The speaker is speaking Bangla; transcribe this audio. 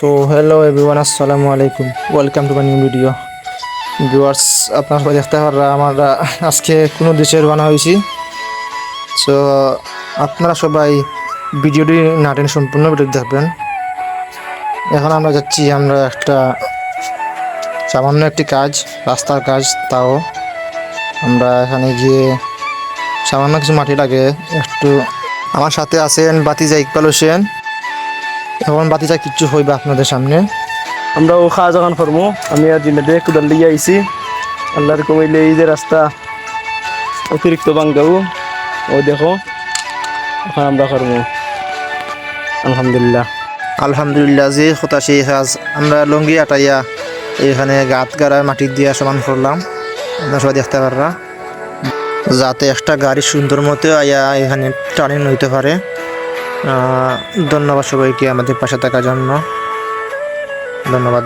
সো হ্যালো এভরিওয়ান, আসসালামু আলাইকুম, welcome to my new video. Viewers, আপনারা সবাই দেখতে পাররা আমরা আজকে কোনো দেশে রওনা হয়েছি। সো আপনারা সবাই ভিডিওটি না টেনে সম্পূর্ণ ভিডিও দেখবেন। এখন আমরা যাচ্ছি আমরা একটা সামান্য একটি কাজ, রাস্তার কাজ। তাও আমরা এখানে গিয়ে সামান্য কিছু মাটি লাগে একটু। আমার সাথে আছেন বাতিজা ইকবাল হোসেন। এখন বাতিজা কিচ্ছু হইবে আপনাদের সামনে। আমরা ও খাওয়া যখন করবো আমি আর জিনাতে কুদাল লিয়ে আইছি। আল্লাহর কমাইলে এই যে রাস্তা অতিরিক্ত বাঙ্গাও ও দেখো, এখন আমরা করবো আলহামদুলিল্লাহ। আলহামদুলিল্লাহ, যে কথা সেই কাজ। আমরা লঙ্গি আটাইয়া এখানে গাত গাড়ার মাটি দিয়া সমান করলাম, আপনারা সবাই দেখতে পাররা, যাতে একটা গাড়ি সুন্দর মতো আইয়া এখানে টার্নিং হইতে পারে। ধন্যবাদ সবাইকে আমাদের পাশে থাকার জন্য, ধন্যবাদ।